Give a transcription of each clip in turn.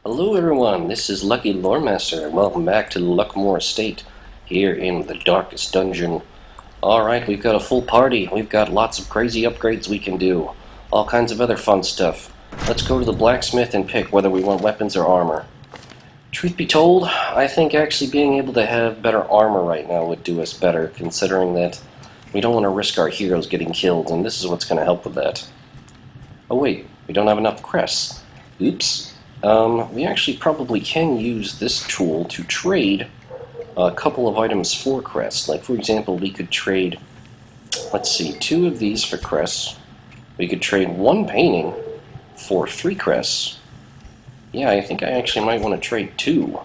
Hello everyone, this is LuckyLoremaster, and welcome back to the Luckmore Estate, here in the darkest dungeon. Alright, we've got a full party, we've got lots of crazy upgrades we can do, all kinds of other fun stuff. Let's go to the blacksmith and pick whether we want weapons or armor. Truth be told, I think actually being able to have better armor right now would do us better, considering that we don't want to risk our heroes getting killed, and this is what's going to help with that. Oh wait, we don't have enough crests. Oops. We actually probably can use this tool to trade a couple of items for crests. Like, for example, we could trade, let's see, 2 of these for crests. We could trade 1 painting for 3 crests. Yeah, I think I actually might want to trade 2.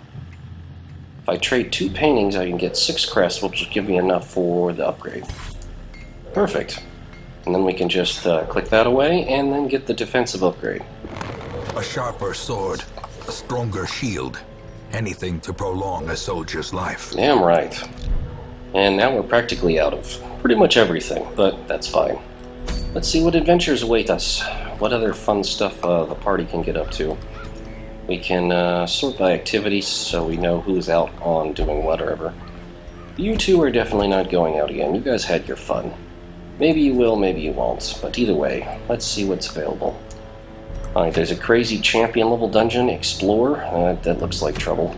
If I trade 2 paintings, I can get 6 crests, which will give me enough for the upgrade. Perfect. And then we can just click that away and then get the defensive upgrade. A sharper sword, a stronger shield, anything to prolong a soldier's life. Damn right. And now we're practically out of pretty much everything, but that's fine. Let's see what adventures await us. What other fun stuff the party can get up to. We can sort by activities so we know who's out on doing whatever. You two are definitely not going out again. You guys had your fun. Maybe you will, maybe you won't, but either way, let's see what's available. Alright, there's a crazy champion level dungeon, Explore. That looks like trouble.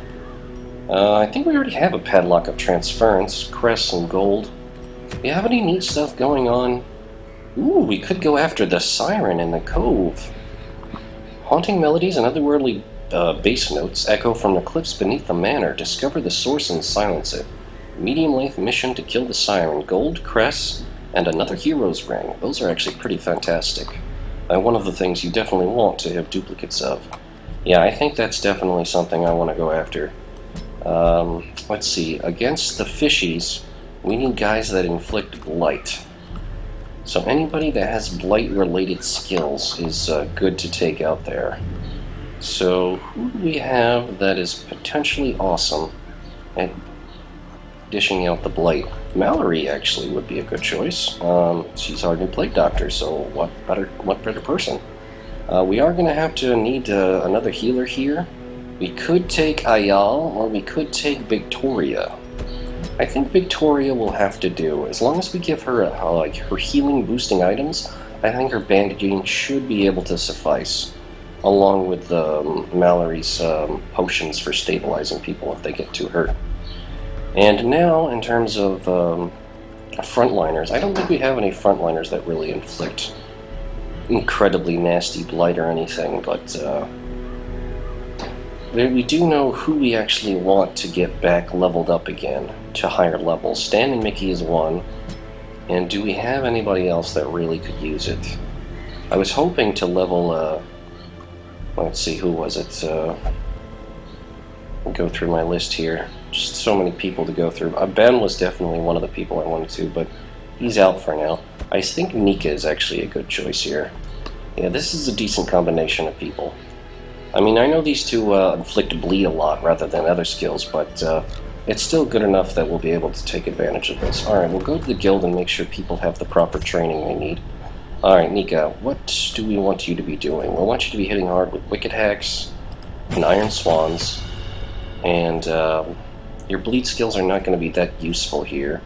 I think we already have a padlock of transference, crests and gold. Do you have any neat stuff going on? Ooh, we could go after the Siren in the cove. Haunting melodies and otherworldly bass notes echo from the cliffs beneath the manor. Discover the source and silence it. Medium-length mission to kill the Siren. Gold, crests, and another hero's ring. Those are actually pretty fantastic. One of the things you definitely want to have duplicates of. Yeah, I think that's definitely something I want to go after. Let's see. Against the fishies, we need guys that inflict blight. So anybody that has blight-related skills is good to take out there. So who do we have that is potentially awesome at dishing out the blight? Mallory actually would be a good choice. She's our new plague doctor, so what better person? We are going to have to need another healer here. We could take Ayal, or we could take Victoria. I think Victoria will have to do. As long as we give her her healing boosting items, I think her bandaging should be able to suffice, along with Mallory's potions for stabilizing people if they get too hurt. And now, in terms of frontliners, I don't think we have any frontliners that really inflict incredibly nasty blight or anything, but we do know who we actually want to get back leveled up again to higher levels. Stan and Mickey is one, and do we have anybody else that really could use it? I was hoping to level, let's see, who was it? I'll go through my list here. Just so many people to go through. Ben was definitely one of the people I wanted to, but he's out for now. I think Nika is actually a good choice here. Yeah, this is a decent combination of people. I mean, I know these two inflict bleed a lot rather than other skills, but it's still good enough that we'll be able to take advantage of this. Alright, we'll go to the guild and make sure people have the proper training they need. Alright, Nika, what do we want you to be doing? We want you to be hitting hard with Wicked Hacks and Iron Swans, and your bleed skills are not going to be that useful here.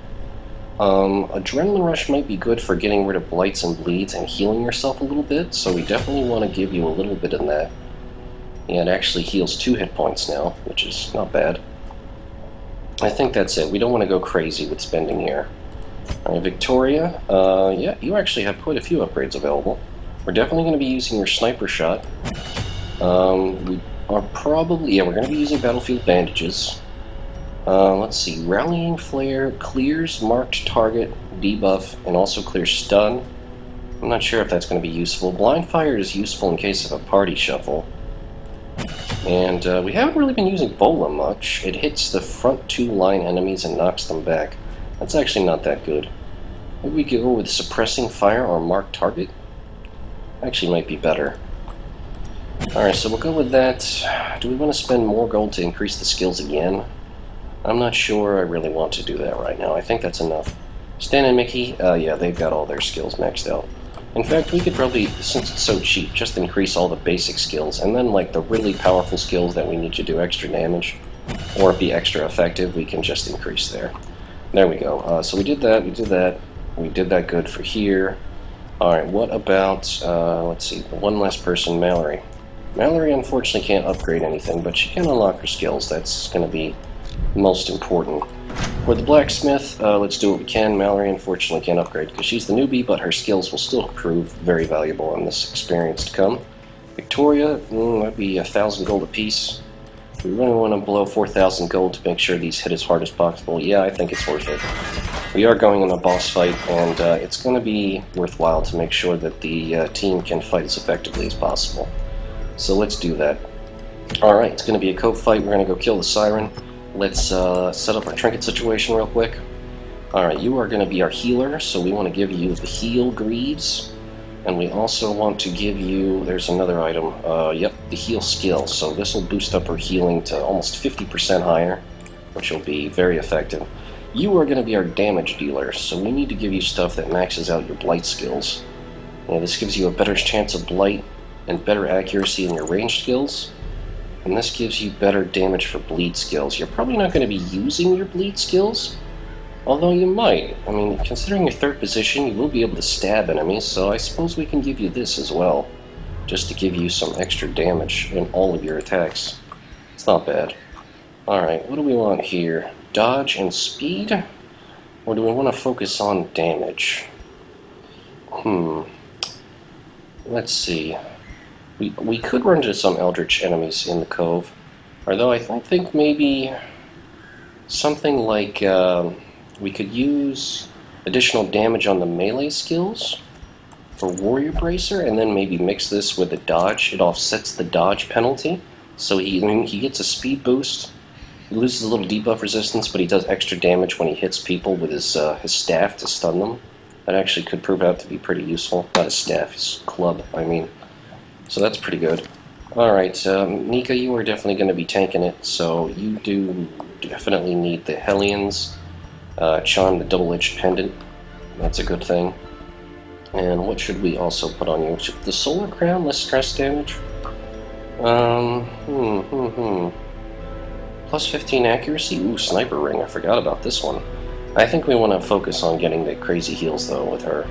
Adrenaline Rush might be good for getting rid of blights and bleeds and healing yourself a little bit, so we definitely want to give you a little bit in that. Yeah, it actually heals 2 hit points now, which is not bad. I think that's it. We don't want to go crazy with spending here. Alright, Victoria, yeah, you actually have quite a few upgrades available. We're definitely going to be using your sniper shot. We are probably, yeah, we're going to be using battlefield bandages. Let's see, Rallying Flare clears marked target debuff and also clears stun. I'm not sure if that's going to be useful. Blind Fire is useful in case of a party shuffle. And we haven't really been using Bola much. It hits the front 2 line enemies and knocks them back. That's actually not that good. Maybe we could go with Suppressing Fire or Marked Target. Actually might be better. Alright, so we'll go with that. Do we want to spend more gold to increase the skills again? I'm not sure I really want to do that right now. I think that's enough. Stan and Mickey, yeah, they've got all their skills maxed out. In fact, we could probably, since it's so cheap, just increase all the basic skills, and then like the really powerful skills that we need to do extra damage, or be extra effective, we can just increase there. There we go. So we did that, we did that good for here. Alright, what about, let's see, one last person, Mallory. Mallory unfortunately can't upgrade anything, but she can unlock her skills. That's going to be most important. For the blacksmith, let's do what we can. Mallory unfortunately can't upgrade because she's the newbie, but her skills will still prove very valuable in this experience to come. Victoria, that'd be 1,000 gold apiece. We really want to blow 4,000 gold to make sure these hit as hard as possible. Yeah, I think it's worth it. We are going in a boss fight, and it's going to be worthwhile to make sure that the team can fight as effectively as possible. So let's do that. Alright, it's going to be a cope fight. We're going to go kill the Siren. Let's set up our trinket situation real quick. Alright, you are going to be our healer, so we want to give you the heal greaves. And we also want to give you, there's another item, yep, the heal skill. So this will boost up our healing to almost 50% higher, which will be very effective. You are going to be our damage dealer, so we need to give you stuff that maxes out your blight skills. This gives you a better chance of blight and better accuracy in your ranged skills. And this gives you better damage for bleed skills. You're probably not going to be using your bleed skills, although you might. I mean, considering your third position, you will be able to stab enemies, so I suppose we can give you this as well, just to give you some extra damage in all of your attacks. It's not bad. Alright, what do we want here? Dodge and speed? Or do we want to focus on damage? Let's see. We could run into some eldritch enemies in the cove, although I think maybe something like we could use additional damage on the melee skills for Warrior Bracer, and then maybe mix this with the dodge. It offsets the dodge penalty, so he gets a speed boost. He loses a little debuff resistance, but he does extra damage when he hits people with his staff to stun them. That actually could prove out to be pretty useful. Not his staff, his club, I mean. So that's pretty good. Alright, Nika, you are definitely going to be tanking it, so you do definitely need the Hellions. Charm, the double-edged pendant. That's a good thing. And what should we also put on you? The Solar Crown, less stress damage? Plus 15 accuracy? Ooh, Sniper Ring, I forgot about this one. I think we want to focus on getting the crazy heals, though, with her.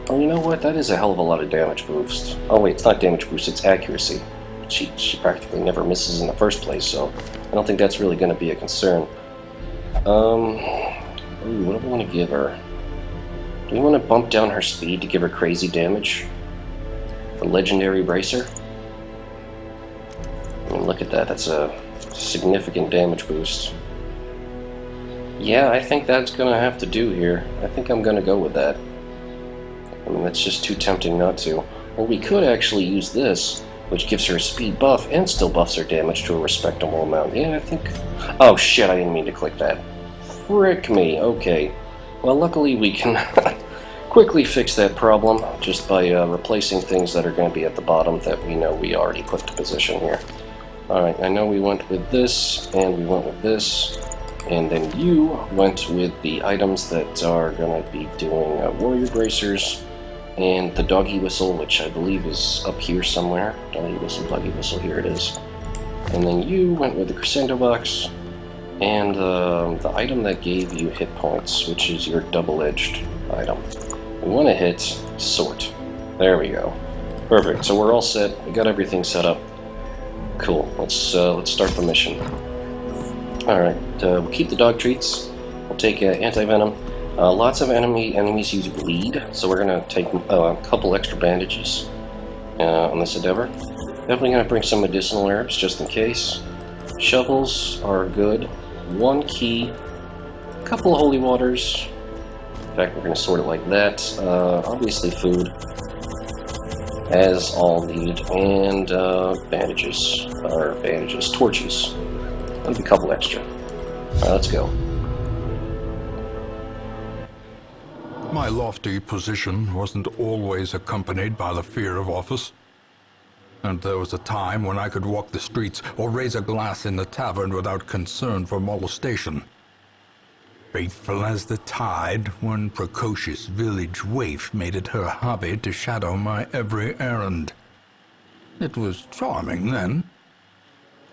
Oh, you know what? That is a hell of a lot of damage boost. Oh, wait, it's not damage boost, it's accuracy. She practically never misses in the first place, so I don't think that's really going to be a concern. Ooh, what do we want to give her? Do we want to bump down her speed to give her crazy damage? For Legendary Bracer? I mean, look at that, that's a significant damage boost. Yeah, I think that's going to have to do here. I think I'm going to go with that. I mean, that's just too tempting not to. Or we could actually use this, which gives her a speed buff and still buffs her damage to a respectable amount. Yeah, I think... Oh shit, I didn't mean to click that. Frick me, okay. Well, luckily we can quickly fix that problem just by replacing things that are going to be at the bottom that we know we already put to position here. Alright, I know we went with this, and we went with this, and then you went with the items that are going to be doing Warrior Bracers, and the Doggy Whistle, which I believe is up here somewhere. Doggy Whistle, here it is. And then you went with the Crescendo Box, and the item that gave you hit points, which is your double-edged item. We want to hit Sort. There we go. Perfect, so we're all set. We got everything set up. Cool, let's start the mission. Alright, we'll keep the dog treats. We'll take anti-venom. Lots of enemies use bleed, so we're going to take a couple extra bandages on this endeavor. Definitely going to bring some medicinal herbs just in case. Shovels are good. 1 key. A couple of holy waters. In fact, we're going to sort it like that. Obviously food, as all needed, and bandages, torches. That'll be a couple extra. Alright, let's go. My lofty position wasn't always accompanied by the fear of office. And there was a time when I could walk the streets or raise a glass in the tavern without concern for molestation. faithful as the tide, one precocious village waif made it her hobby to shadow my every errand. It was charming then,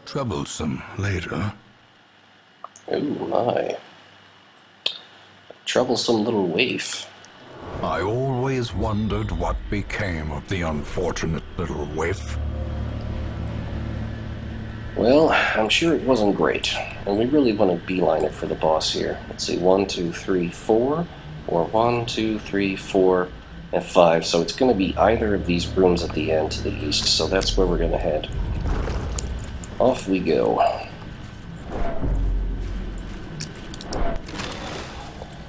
troublesome later. Oh my. Troublesome little waif. I always wondered what became of the unfortunate little waif. Well, I'm sure it wasn't great, and we really want to beeline it for the boss here. Let's see, 1, 2, 3, 4, or 1, 2, 3, 4, and 5. So it's going to be either of these rooms at the end to the east, so that's where we're going to head. Off we go.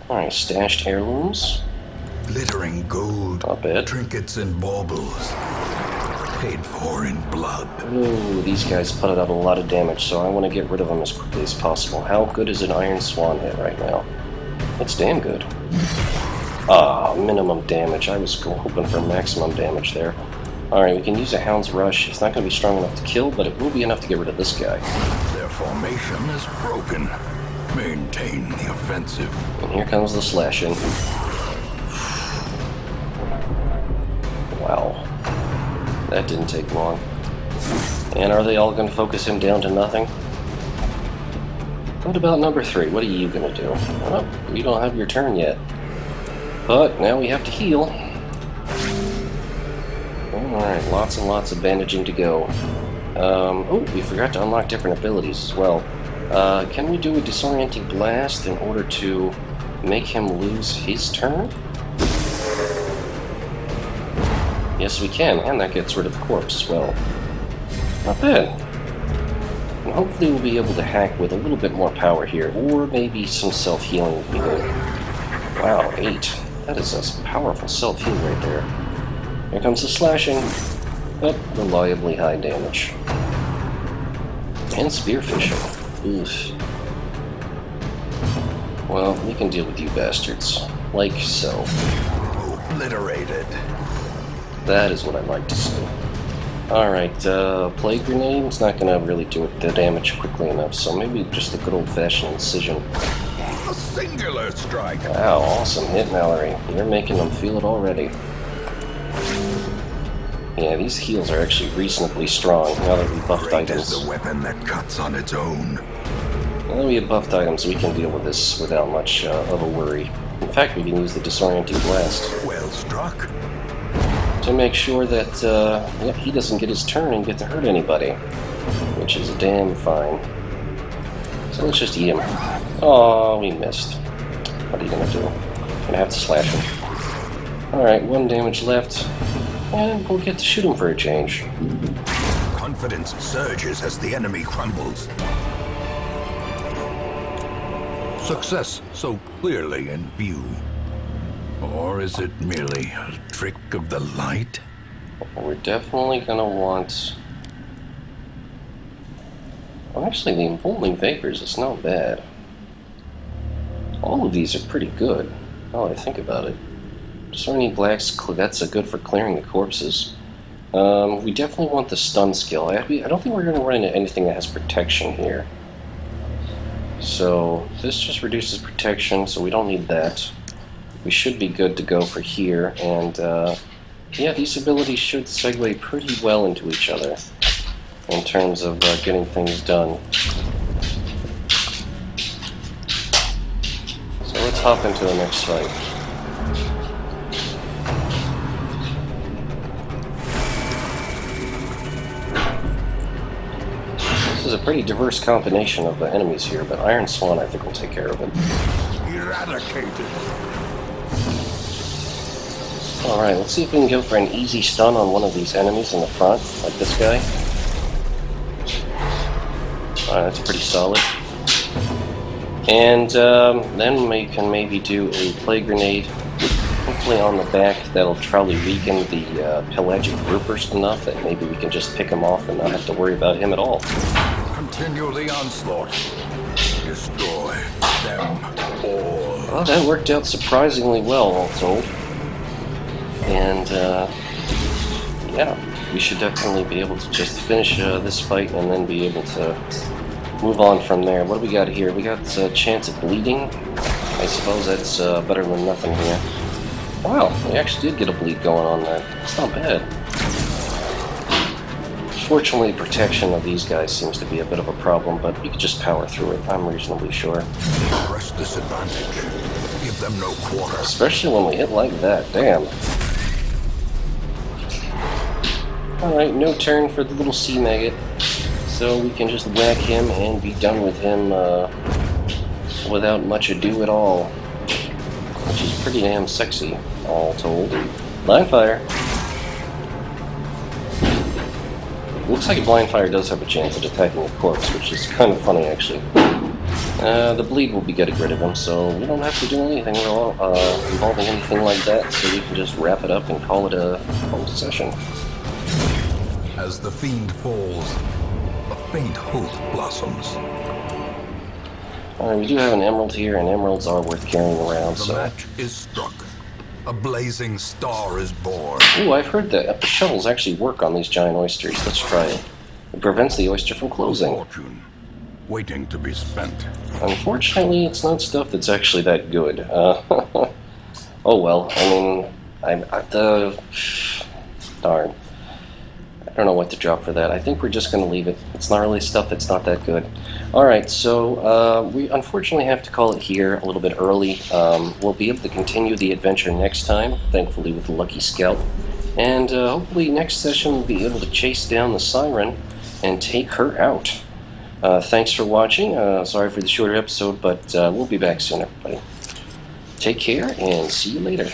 Alright, stashed heirlooms. Glittering gold, Not bad. trinkets and baubles, paid for in blood. Ooh, these guys put out a lot of damage, so I want to get rid of them as quickly as possible. How good is an Iron Swan hit right now? It's damn good. Minimum damage. I was hoping for maximum damage there. Alright, we can use a Hound's Rush. It's not going to be strong enough to kill, but it will be enough to get rid of this guy. Their formation is broken. Maintain the offensive. And here comes the slashing. Wow. That didn't take long. And are they all going to focus him down to nothing? What about number 3? What are you going to do? Well, you don't have your turn yet. But now we have to heal. Alright, lots and lots of bandaging to go. Oh, we forgot to unlock different abilities as well. Can we do a disorienting blast in order to make him lose his turn? Yes, we can, and that gets rid of the corpse as well. Not bad. And hopefully we'll be able to hack with a little bit more power here, or maybe some self-healing would be good. Wow, 8. That is a powerful self-heal right there. Here comes the slashing. Oh, reliably high damage. And spearfishing. Oof. Well, we can deal with you bastards. Like so. Obliterated. That is what I'd like to see. Alright, Plague Grenade is not going to really do the damage quickly enough, so maybe just a good old-fashioned incision. A singular strike. Wow, awesome hit, Mallory. You're making them feel it already. Yeah, these heals are actually reasonably strong now that we buffed Great items. is the weapon that cuts on its own. Now that we have buffed items, we can deal with this without much of a worry. In fact, we can use the Disorienting Blast Well struck. to make sure that he doesn't get his turn and get to hurt anybody, which is damn fine. So let's just eat him. Oh, we missed. What are you gonna do? Gonna have to slash him. Alright, 1 damage left, and we'll get to shoot him for a change. Confidence surges as the enemy crumbles. Success so clearly in view. Or is it merely a trick of the light? We're definitely gonna want... Well, actually, the Emboldening Vapors is not bad. All of these are pretty good, now that I think about it. Discerning Blacks, that's good for clearing the corpses. We definitely want the stun skill. I don't think we're going to run into anything that has protection here. So, this just reduces protection, so we don't need that. We should be good to go for here, and yeah, these abilities should segue pretty well into each other in terms of getting things done. So let's hop into the next fight. This is a pretty diverse combination of enemies here, but Iron Swan I think will take care of it. Eradicated. Alright, let's see if we can go for an easy stun on one of these enemies in the front, like this guy. Alright, that's pretty solid. And then we can maybe do a Plague Grenade, hopefully on the back. That'll probably weaken the pelagic groupers enough that maybe we can just pick him off and not have to worry about him at all. Continue the onslaught. Destroy them all. Well, that worked out surprisingly well, all told. And, yeah, we should definitely be able to just finish this fight and then be able to move on from there. What do we got here? We got a chance at bleeding. I suppose that's better than nothing here. Wow, we actually did get a bleed going on there. That's not bad. Fortunately, protection of these guys seems to be a bit of a problem, but you could just power through it, I'm reasonably sure. Press this advantage. Give them no quarter. Especially when we hit like that, damn. Alright, no turn for the little sea maggot. So we can just whack him and be done with him without much ado at all. Which is pretty damn sexy, all told. Blind fire. Looks like a blind fire does have a chance at attacking a corpse, which is kind of funny, actually. The bleed will be getting rid of him, so we don't have to do anything involving anything like that, so we can just wrap it up and call it a session. As the fiend falls, a faint hope blossoms. Alright, we do have an emerald here, and emeralds are worth carrying around, The so... match is struck. A blazing star is born. Ooh, I've heard that shovels actually work on these giant oysters. Let's try it. It prevents the oyster from closing. Fortune, waiting to be spent. Unfortunately, it's not stuff that's actually that good. Oh well, I mean, darn. I don't know what to drop for that. I think we're just going to leave it. It's not really stuff that's not that good. Alright, so we unfortunately have to call it here a little bit early. We'll be able to continue the adventure next time, thankfully with the Lucky Scout. And hopefully next session we'll be able to chase down the Siren and take her out. Thanks for watching. Sorry for the shorter episode, but we'll be back soon, everybody. Take care, and see you later.